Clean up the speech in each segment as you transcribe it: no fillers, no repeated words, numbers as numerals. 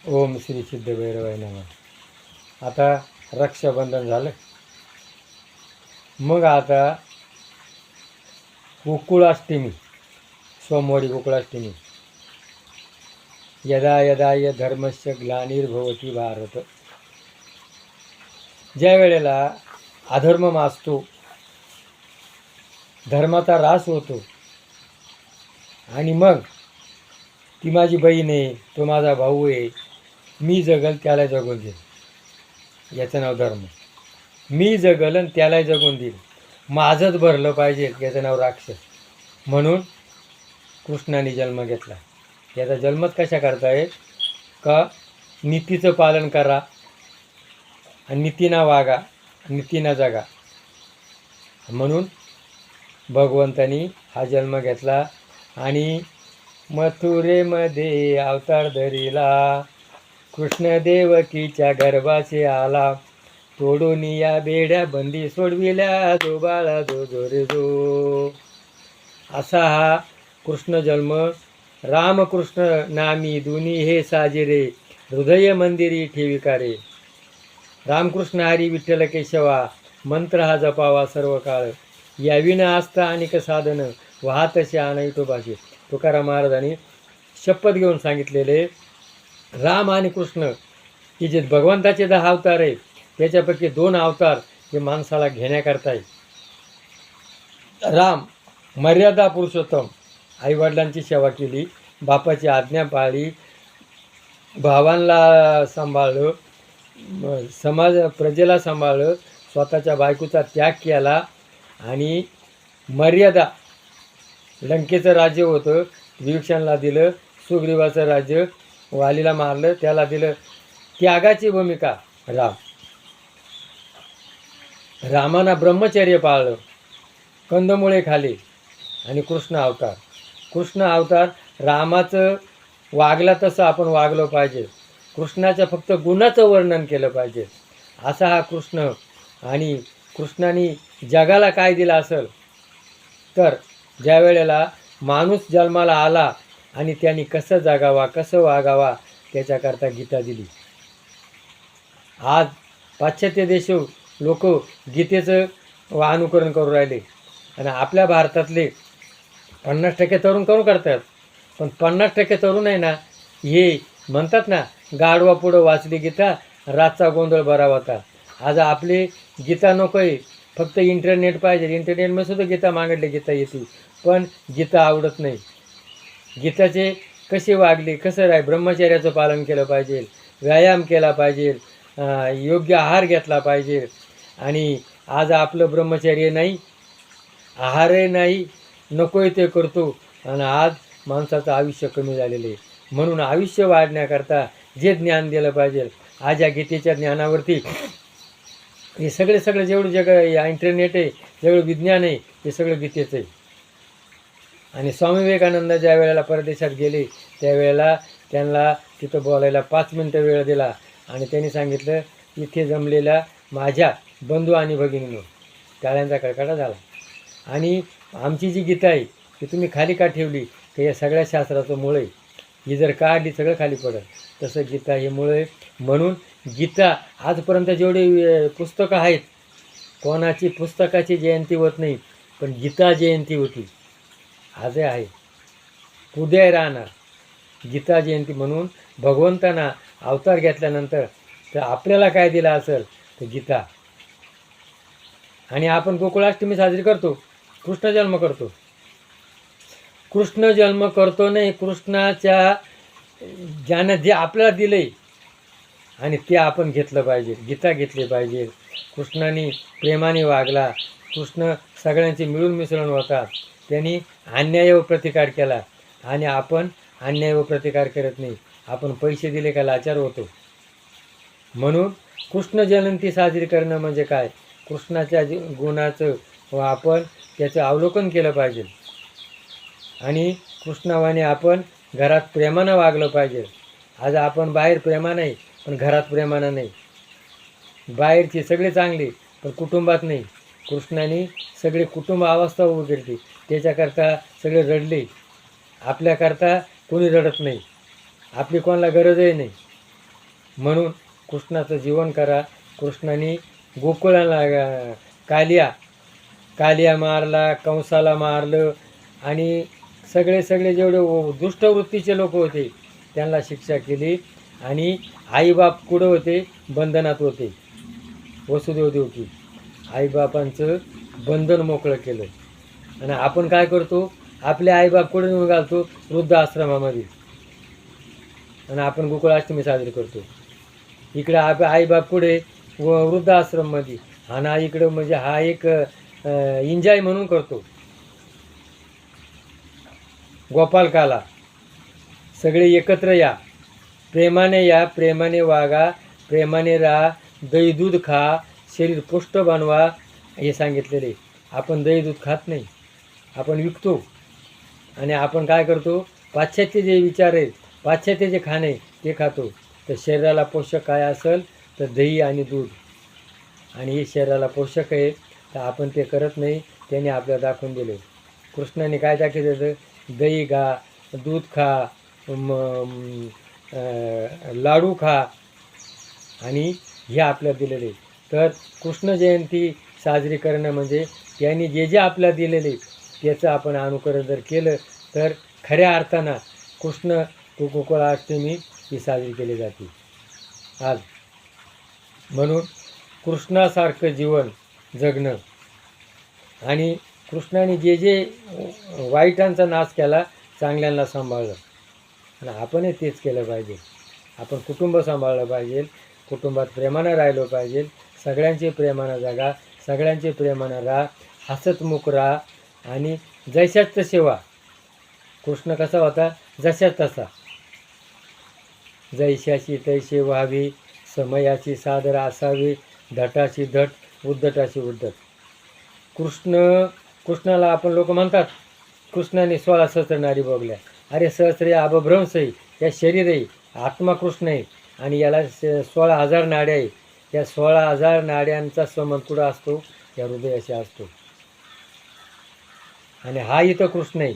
ओम श्री सिद्ध भैरवाय नमः. आता रक्षाबंधन झालं. मग आता गोकुळाष्टमी, सोमवारी गोकुळाष्टमी. यदा यदा य धर्मस्य ग्लानिर्भवती भारत. ज्या वेळेला अधर्म माजतो, धर्माचा ऱ्हास होतो, आणि मग ती माझी बहीण आहे, तो माझा भाऊ आहे, मी जगल त्याला जगून देईल, याचं नाव धर्म. मी जगल आणि त्याला जगून देईल, माझंच भरलं पाहिजे, याचं नाव राक्षस. म्हणून कृष्णाने जन्म घेतला. याचा जन्मच कशा करताय का नीतीचं पालन करा आणि नीतीनं वागा, नीतीनं जगा. म्हणून भगवंतानी हा जन्म घेतला आणि मथुरेमध्ये अवतार धरिला. कृष्ण देवकीच्या गर्भाचे आला, तोडून या बेड्या बंदी सोडविल्या, जो बाळा जो जो रे जो. असा हा कृष्ण जन्म. रामकृष्ण नामी दुनी हे साजिरे, हृदय मंदिरी ठेविका रे. रामकृष्ण हरी विठ्ठल केशवा, मंत्र हा जपावा सर्व काळ. याविना आस्था अनेक साधन, वाहतसे आनवितो भाषे. तुकाराम महाराजांनी शपथ घेऊन सांगितलेले, राम आणि कृष्ण हे जे भगवंताचे 10 अवतार आहे, त्याच्यापैकी 2 अवतार हे माणसाला घेण्याकरता आहे. राम मर्यादा पुरुषोत्तम, आईवडिलांची सेवा केली, बापाची आज्ञा पाळली, भावांना सांभाळलं, समाज प्रजेला सांभाळलं, स्वतःच्या बायकोचा त्याग केला आणि मर्यादा. लंकेचं राज्य होतं, विभीषणाला दिलं. सुग्रीवाचं राज्य, वालीला मारलं, त्याला दिलं. त्यागाची भूमिका रामाना ब्रह्मचर्य पाळलं, कंदमुळे खाली. आणि कृष्ण अवतार रामाचं वागला तसं आपण वागलं पाहिजे. कृष्णाच्या फक्त गुणाचं वर्णन केलं पाहिजे, असा हा कृष्ण. आणि कृष्णाने जगाला काय दिलं असेल तर, ज्या वेळेला माणूस जन्माला आला आणि त्यांनी कसं जगावा, कसं वागावा, त्याच्याकरता गीता दिली. आज पाश्चात्य देश लोक गीतेचं अनुकरण करू राहिले आणि आपल्या भारतातले 50% तरुण करून करतात. पण 50% तरुण आहे ना, हे म्हणतात ना, गाढवा पुढं वाचली गीता, रातचा गोंधळ बरा होता. आज आपली गीता नको आहे, फक्त इंटरनेट पाहिजे. इंटरनेटमध्ये सुद्धा गीता मागितली, गीता येते, पण गीता आवडत नाही. गीताचे कसे वागले, कसं राय, ब्रह्मचर्याचं पालन केलं पाहिजे, व्यायाम केला पाहिजे, योग्य आहार घेतला पाहिजे. आणि आज आपलं ब्रह्मचर्य नाही, आहारही नाही, नको ते करतो, आणि आज माणसाचं आयुष्य कमी झालेलं आहे. म्हणून आयुष्य वाढण्याकरता जे ज्ञान दिलं पाहिजे, आज या गीतेच्या ज्ञानावरती हे सगळे जेवढं या इंटरनेट आहे, जेवढं विज्ञान आहे, हे सगळं गीतेचं आहे. आणि स्वामी विवेकानंद ज्या वेळेला परदेशात गेले, त्यावेळेला त्यांना तिथं बोलायला 5 मिनटं वेळ दिला आणि त्यांनी सांगितलं, इथे जमलेल्या माझ्या बंधू आणि भगिनींनो. टाळ्यांचा कडकडा झाला. आणि आमची जी गीता आहे ती तुम्ही खाली का ठेवली, तर या सगळ्या शास्त्राचं मूळ आहे. ही जर काढली सगळं खाली पडत, तसं गीता हे मूळ आहे. म्हणून गीता आजपर्यंत जेवढी पुस्तकं आहेत, कोणाची पुस्तकाची जयंती होत नाही, पण गीता जयंती होती, आजही आहे, उद्या राहणार गीता जयंती. म्हणून भगवंतांना अवतार घेतल्यानंतर तर आपल्याला काय दिलं असेल तर गीता. आणि आपण गोकुळाष्टमी साजरी करतो, कृष्ण जन्म करतो. कृष्ण जन्म करतो नाही, कृष्णाच्या ज्यानं जे आपल्याला दिले आणि ते आपण घेतलं पाहिजे, गीता घेतली पाहिजे. कृष्णाने प्रेमाने वागला, कृष्ण सगळ्यांचे मिळून मिसळून होतात. त्यांनी अन्याय व प्रतिकार केला आणि आपण अन्याय व प्रतिकार करत नाही. आपण पैसे दिले का लाचार होतो. म्हणून कृष्ण जयंती साजरी करणं म्हणजे काय, कृष्णाच्या गुणाचं व आपण त्याचं अवलोकन केलं पाहिजे. आणि कृष्णावाने आपण घरात प्रेमानं वागलं पाहिजे. आज आपण बाहेर प्रेमानं आहे, पण घरात प्रेमानं नाही. बाहेरची सगळे चांगले, पण कुटुंबात नाही. कृष्णाने सगळे कुटुंब अवस्था उभी केली, त्याच्याकरता सगळे रडले. आपल्याकरता कोणी रडत नाही, आपली कोणाला गरजही नाही. म्हणून कृष्णाचं जीवन करा. कृष्णाने गोकुळाला कालिया मारला, कंसाला मारलं आणि सगळे जेवढे दुष्टवृत्तीचे लोक होते त्यांना शिक्षा केली. आणि आईबाप कुठं होते? बंधनात होते. वसुदेव देवकी आईबापांचं बंधन मोकळं केलं. आणि आपण काय करतो? आपले आईबाप कुठे नेऊन घालतो? वृद्धाश्रमामध्ये. आणि आपण गोकुळाष्टमी साजरी करतो. इकडे आईबाप कुठे? वृद्धाश्रममध्ये. हा ना इकडं म्हणजे हा एक एन्जॉय म्हणून करतो. गोपालकाला सगळे एकत्र या, प्रेमाने या, प्रेमाने वागा, प्रेमाने राहा, दही दूध खा, शरीर पुष्ट बनवा हे सांगितलेले. आपण दही दूध खात नाही, आपण विकतो. आणि आपण काय करतो? पाश्चात्य जे विचार आहेत, पाश्चात्य जे खाणे ते खातो. तर शरीराला पोषक काय असेल तर दही आणि दूध. आणि हे शरीराला पोषक आहे तर आपण ते करत नाही. त्याने आपल्याला दाखवून दिले. कृष्णाने काय दाखवलं? दही खा, दूध खा, लाडू खा आणि हे आपल्याला दिलेले. तर कृष्ण जयंती साजरी करणं म्हणजे त्यांनी जे आपल्याला दिलेले त्याचं आपण अनुकरण जर केलं तर खऱ्या अर्थानं कृष्ण गोकुळाष्टमी ही साजरी केली जाते आज. म्हणून कृष्णासारखं जीवन जगणं आणि कृष्णाने जे वाईटांचा नाश केला, चांगल्यांना सांभाळलं. आणि आपणही तेच केलं पाहिजे. आपण कुटुंब सांभाळलं पाहिजे, कुटुंबात प्रेमानं राहिलो पाहिजे, सगळ्यांचे प्रेमानं जगा, सगळ्यांचे प्रेमानं राहा, हसतमुख राहा. आणि जैशाच तसे व्हा. कृष्ण कसा होता? जशाच तसा. जैशाची तैसे व्हावी, समयाची सादर असावी, धटाची धट, उद्धटाची उद्धट. कृष्णाला आपण लोक म्हणतात कृष्णाने 16 सहस्त्र नाडी बघल्या. अरे सहस्त्र अभभ्रंश आहे, या शरीर आहे, आत्मा कृष्ण आहे. आणि याला 16,000 नाड्या आहे. या 16,000 नाड्यांचा संबंध कुठं असतो? या हृदयाशी असतो. आणि हा इथं कृष्ण आहे.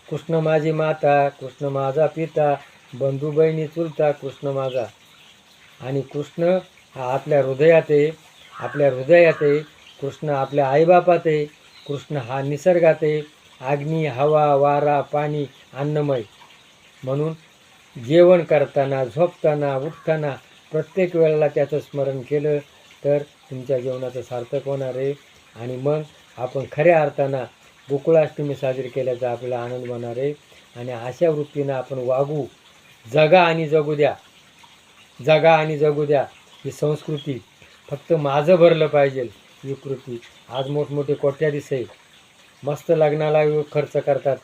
कृष्ण माझी माता, कृष्ण माझा पिता, बंधू बहिणी चुलता, कृष्ण माझा. आणि कृष्ण हा आपल्या हृदयात आहे, आपल्या हृदयात आहे. कृष्ण आपल्या आईबापात आहे. कृष्ण हा निसर्गात आहे. अग्नी, हवा, वारा, पाणी, अन्नमय. म्हणून जेवण करताना, झोपताना, उठताना प्रत्येक वेळेला त्याचं स्मरण केलं तर तुमच्या जीवनाचं सार्थक होणार आहे. आणि मग आपण खऱ्या अर्थानं गोकुळाष्टमी साजरी केल्याचा आपल्याला आनंद होणार आहे. आणि अशा वृत्तीनं आपण वागू. जगा आणि जगू द्या, जगा आणि जगू द्या. ही संस्कृती फक्त माझं भरलं पाहिजे. विकृती आज मोठमोठे कोट्याधीश आहे, मस्त लग्नाला खर्च करतात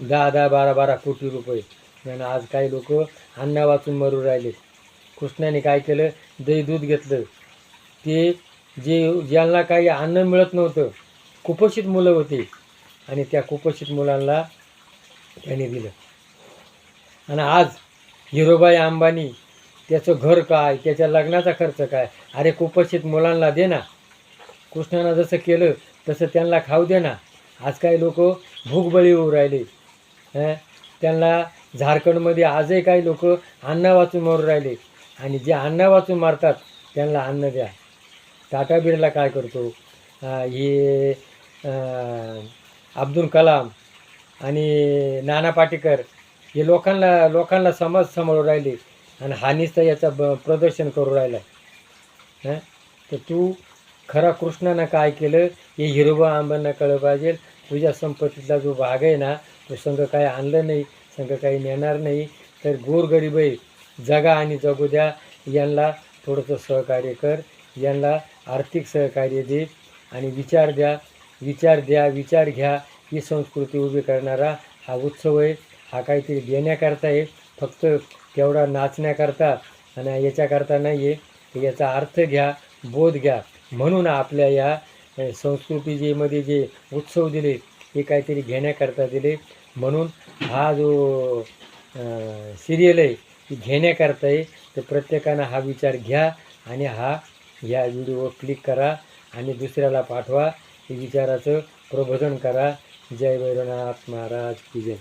10-10, 12-12 कोटी रुपये. आणि आज काही लोक अन्न वाचून मरू राहिले. कृष्णाने काय केलं? दही दूध घेतलं. ते ज्यांना काही अन्न मिळत नव्हतं, कुपोषित मुलं होती, आणि त्या कुपोषित मुलांना त्याने दिलं. आणि आज हिरोबाई अंबानी त्याचं घर काय, त्याच्या लग्नाचा खर्च काय? अरे कुपोषित मुलांना दे ना. कृष्णानं जसं केलं तसं त्यांना खाऊ दे ना. आज काही लोक भूकबळी होऊ राहिले. त्यांना झारखंडमध्ये आजही काही लोक अन्न वाचून मरू राहिले. आणि जे अन्न वाचून मारतात त्यांना अन्न द्या. टाटा बिर्ला काय करतो? हे अब्दुल कलाम आणि नाना पाटेकर हे लोकांना समाज सांभाळून राहिले. आणि हा नुसता याचं प्रदर्शन करू राहिला. तर तू खरा कृष्णानं काय केलं हे हिरोबा आंबांना कळलं पाहिजे. तुझ्या संपत्तीतला जो भाग आहे ना, तो संघ काही आणलं नाही, संघ काही नेणार नाही. तर गोरगरीब आहे, जगा आणि जगू द्या. यांना थोडंसं सहकार्य कर, यांना आर्थिक सहकार्य दे आणि विचार द्या, विचार घ्या. ही संस्कृती उभी करणारा हा उत्सव आहे. हा काहीतरी देण्याकरता आहे, फक्त तेवढा नाचण्याकरता आणि याच्याकरता नाही आहे. तर याचा अर्थ घ्या, बोध घ्या. म्हणून आपल्या या संस्कृतीमध्ये जे उत्सव दिले हे काहीतरी घेण्याकरता दिले. म्हणून हा जो सिरियल आहे ती घेण्याकरता आहे. तर प्रत्येकानं हा विचार घ्या आणि ह्या व्हिडिओ क्लिक करा आणि दुसऱ्याला पाठवा. हे विचाराचं प्रबोधन करा. जय भैरवनाथ महाराज की जय.